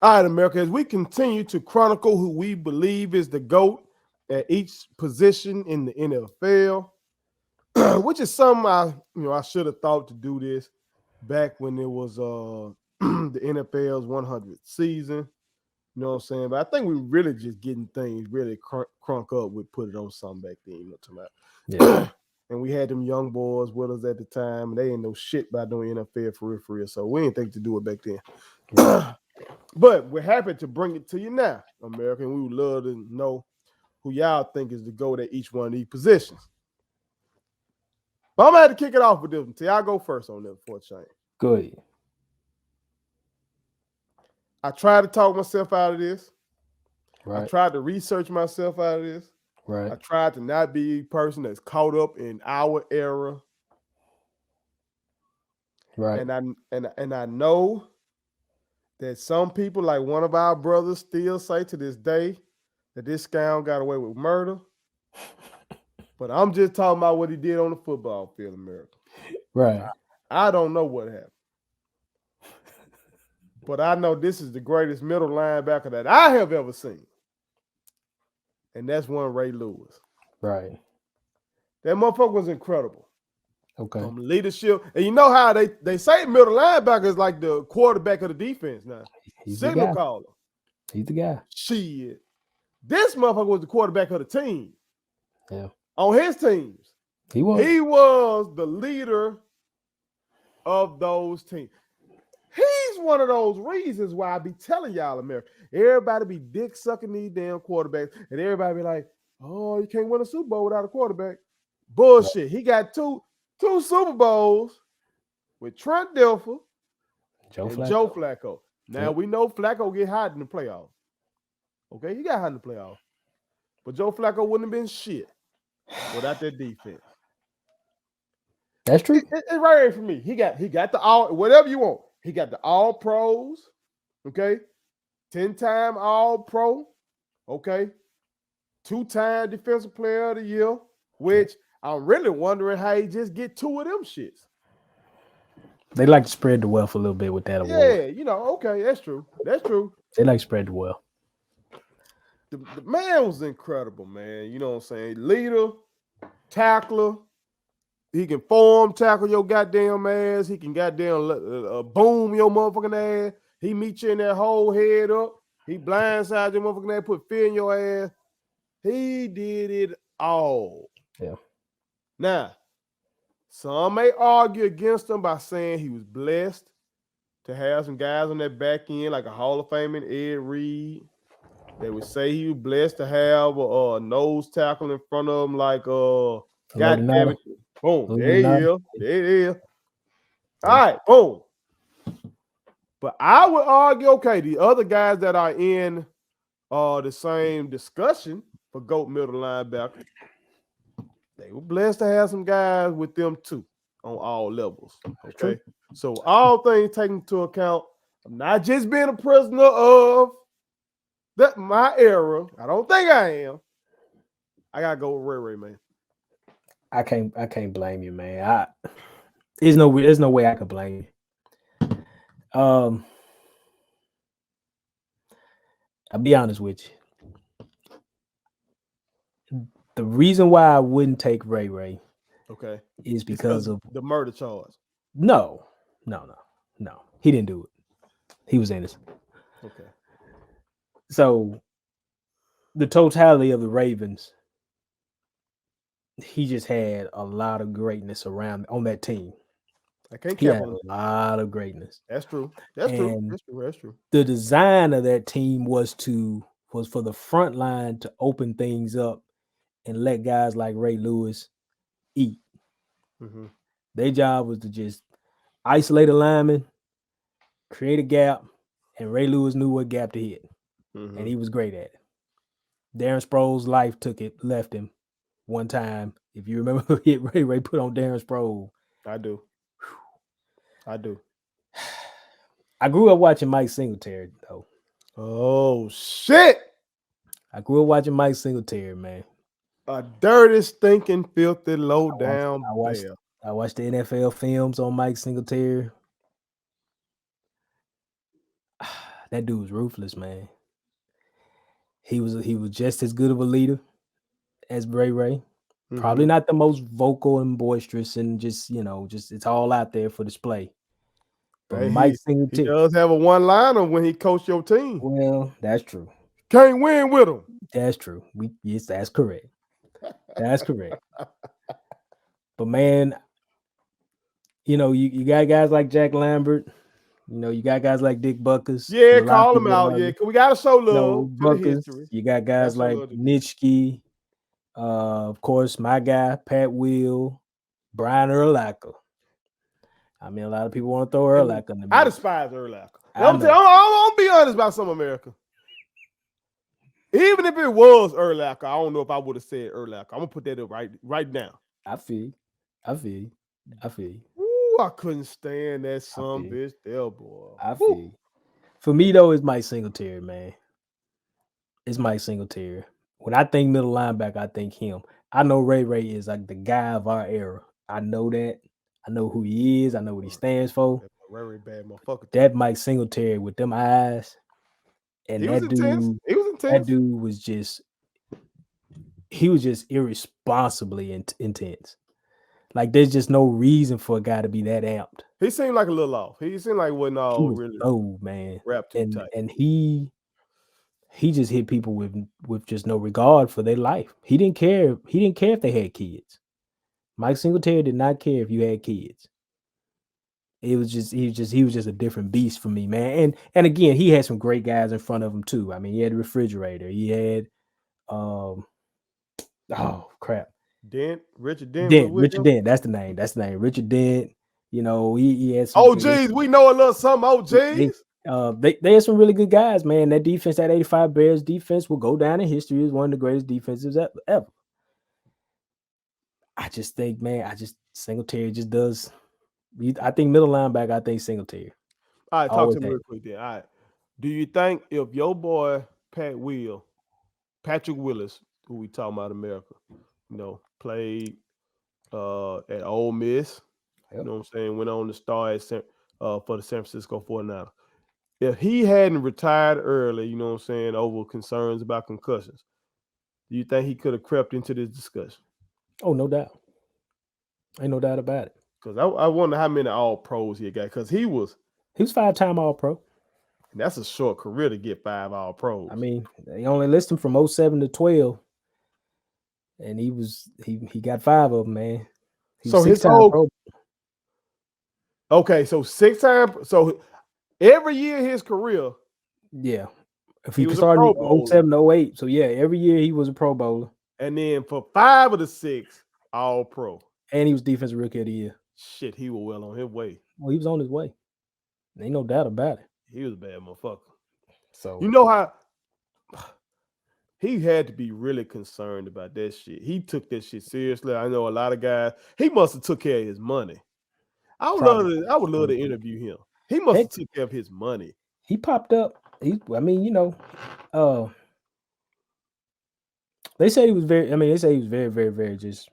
All right, America, as we continue to chronicle who we believe is the GOAT at each position in the NFL, which is something I should have thought to do this back when it was the NFL's 100th season. You know what I'm saying? But I think we really just getting things really crunk up. We put it on something back then, Yeah. and we had them young boys with us at the time, and they ain't know shit about doing NFL for real. So we didn't think to do it back Right. then. But we're happy to bring it to you now, America. And we would love to know who y'all think is the GOAT at each one of these positions. But I'm gonna have to kick it off with this one. Y'all go first on this for a change. Go ahead. I tried to talk myself out of this. I Right. tried to research myself out of this. Right. I tried to not be a person that's caught up in our era. Right. And I know that some people, like one of our brothers, still say to this day that this scoundrel got away with murder. But I'm just talking about what he did on the football field, America. Right. I don't know what happened. But I know this is the greatest middle linebacker that I have ever seen. And that's one Ray Lewis. Right. That motherfucker was incredible. Okay. Leadership. And you know how they say middle linebacker is like the quarterback of the defense now. He's the Signal guy. caller. He's the guy. Shit. This motherfucker was the quarterback of the team. Yeah. On his teams. He was. He was the leader of those teams. He's one of those reasons why I be telling y'all, America, everybody be dick sucking these damn quarterbacks, and everybody be like, "Oh, you can't win a Super Bowl without a quarterback." Bullshit. Right. He got two Super Bowls with Trent Dilfer and Joe Flacco. Now we know Flacco get hot in the playoffs. Okay, he got hot in the playoffs, but Joe Flacco wouldn't have been shit without that defense. That's true. It's right for me. He got the all, whatever you want. He got the all pros, okay? 10-time all pro, okay? 2-time defensive player of the year, which I'm really wondering how he just get 2 of them shits. They like to spread the wealth a little bit with that award. Yeah, okay, that's true. That's true. They like to spread the wealth. The man was incredible, man. You know what I'm saying? Leader, tackler. He can form tackle your goddamn ass. He can goddamn boom your motherfucking ass. He meet you in that whole head up. He blindside your motherfucking ass, put fear in your ass. He did it all. Yeah. Now, some may argue against him by saying he was blessed to have some guys on that back end, like a Hall of Famer Ed Reed. They would say he was blessed to have a nose tackle in front of him, like God damn it. Boom. There he is. There it is. All right, boom. But I would argue, okay, the other guys that are in the same discussion for GOAT middle linebacker, they were blessed to have some guys with them too on all levels. Okay. So all things taken into account, I'm not just being a prisoner of my era. I don't think I am. I gotta go with Ray, man. I can't blame you, man. There's no way I could blame you. I'll be honest with you. The reason why I wouldn't take Ray, okay, is because of the murder charge. No. He didn't do it. He was innocent. Okay. So the totality of the Ravens, he just had a lot of greatness around on that team. I can't cap on a lot of greatness. That's true. That's true. The design of that team was for the front line to open things up and let guys like Ray Lewis eat. Mm-hmm. Their job was to just isolate a lineman, create a gap, and Ray Lewis knew what gap to hit. Mm-hmm. And he was great at it. Darren Sproles' life left him one time. If you remember the hit Ray put on Darren Sproles. I do. I grew up watching Mike Singletary, though. Oh, shit. I grew up watching Mike Singletary, man. A dirty, stinking, filthy, low down. I watched the NFL films on Mike Singletary. That dude was ruthless, man. He was just as good of a leader as Ray. Probably Mm-hmm. not the most vocal and boisterous and just, just it's all out there for display. But Hey, Mike he Singletary, does have a one-liner when he coached your team. well, that's true. Can't win with him. That's true. Yes, that's correct. That's correct. But man, you got guys like Jack Lambert. You got guys like Dick Buckers, Yeah, who a lot of call him people out. don't Yeah, argue. 'cause we gotta show love to the Buckers. history. You got Gotta guys show like love to the history. Nitschke, of course, my guy, Pat Will, Brian Urlacher. I mean, a lot of people want to throw And Urlacher in the I mix. despise Urlacher. I I'm, tell, know. I'm be honest about some America. Even if it was Urlacher, I don't know if I would have said Urlacher. I'm gonna put that up right now. I feel you. I feel you. I feel you. Ooh, I couldn't stand that I some feel you. bitch there, boy. I feel Woo. you. For me, though, it's Mike Singletary, man. It's Mike Singletary. When I think middle linebacker, I think him. I know Ray is like the guy of our era. I know that. I know who he is. I know what he stands for. That's a very bad motherfucker too. That Mike Singletary with them eyes, and He was intense. He was that intense. dude was just he was just irresponsibly intense. Like there's just no reason for a guy to be that amped. He seemed like a little off. He seemed like wasn't He all was really low, man, wrapped too tight. and he just hit people with just no regard for their life. He didn't care. He didn't care if they had kids. Mike Singletary did not care if you had kids. It was just he was just a different beast for me, man. And again, he had some great guys in front of him too. I mean, he had a refrigerator. He had oh crap. Richard Dent was with Richard him. Dent, that's the name. That's the name. Richard Dent. He had some Oh geez, we know a little something. Oh they geez. they had some really good guys, man. That defense, that 85 Bears defense will go down in history as one of the greatest defenses ever. I just think, man, Singletary just does. I think middle linebacker, I think Singletary. All right, talk Always to me had. real quick then. All right. Do you think if your boy Patrick Willis, who we talking about America, played at Ole Miss, Yep. what I'm saying, went on to star for the San Francisco 49ers. If he hadn't retired early, what I'm saying, over concerns about concussions, do you think he could have crept into this discussion? Oh, no doubt. Ain't no doubt about it. Because I wonder how many all pros he got. Because he was 5-time All Pro. that's a short career to get 5 all pros. I mean, they only list him from 07 to 12, and he got 5 of them, man. He was So his 6-time whole Pro. okay, so 6 time. So every year his career, Yeah. If he he was a started Pro in Bowler, 07 to 08, so yeah, every year he was a Pro Bowler, and then for 5 of the 6 all pro. and he was Defensive Rookie of the Year. Shit, he was well on his way. Well, he was on his way. Ain't no doubt about it. He was a bad motherfucker. So You know how he had to be really concerned about that shit. He took that shit seriously. I know a lot of guys. He must have took care of his money. I would love probably, to. I would love to interview him. He must heck, have took care of his money. he popped up. I mean, they say he was very. I mean, they say he was very, very, very just.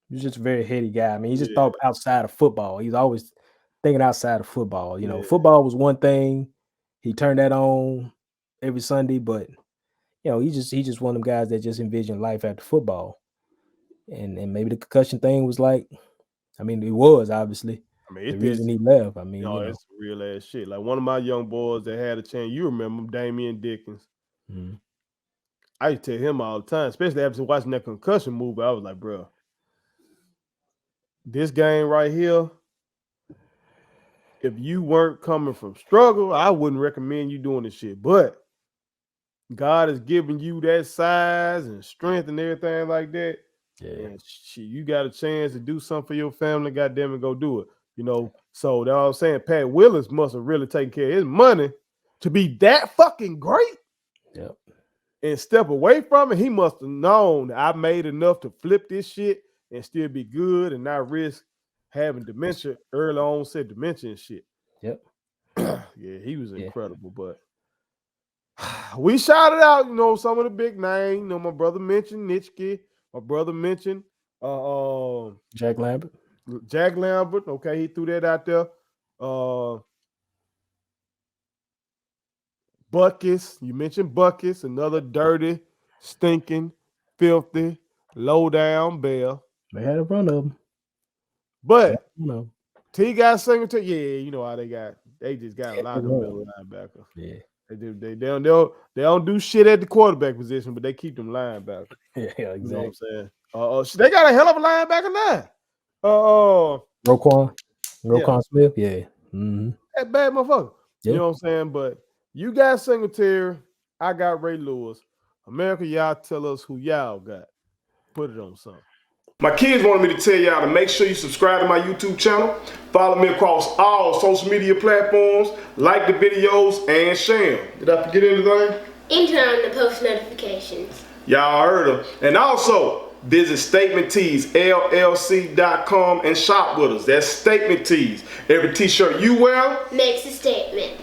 He was just a very heady guy. I mean, he just Yeah, thought outside of football. He's always thinking outside of football. yeah. Football was one thing. He turned that on every Sunday, but he just one of them guys that just envisioned life after football. And maybe the concussion thing was like, I mean, it was obviously I mean, the it's reason this. he left. I mean, It's real ass shit. Like one of my young boys that had a chance. You remember him, Damian Dickens. Mhm. I used to tell him all the time, especially after watching that concussion movie. I was like, bro, this game right here, if you weren't coming from struggle, I wouldn't recommend you doing this shit. But God has given you that size and strength and everything like that. Yeah, And shit, you got a chance to do something for your family, goddamn it, go do it. So that's what I'm saying. Pat Willis must have really taken care of his money to be that fucking great yeah, and step away from it. He must have known that I made enough to flip this shit and still be good and not risk having dementia, early onset dementia and shit. yep, Yeah, he was yeah. incredible, but we shouted out, some of the big names. My brother mentioned Nitschke. My brother mentioned Jack Lambert. Jack Lambert. Okay, he threw that out there. Buckets. You mentioned Buckets, another dirty, stinking, filthy, low down Bell. They had a run of them. But You know, T got Singletary. Yeah, you know how they got. They just got a lot of run. middle linebackers. Yeah. They don't do shit at the quarterback position, but they keep them linebackers. Yeah, You know what exactly. I'm saying? They got a hell of a linebacker now. Roquan Yeah. Smith. Yeah. Mm-hmm. That bad motherfucker. Yeah. You know what I'm saying? But you got Singletary. I got Ray Lewis. America, y'all tell us who y'all got. Put it on something. My kids wanted me to tell y'all to make sure you subscribe to my YouTube channel. Follow me across all social media platforms. Like the videos and share them. Did I forget anything? And turn on the post notifications. Y'all heard them. And also, visit Statement Tees, LLC.com and shop with us. That's Statement Tees. Every t-shirt you wear makes a statement.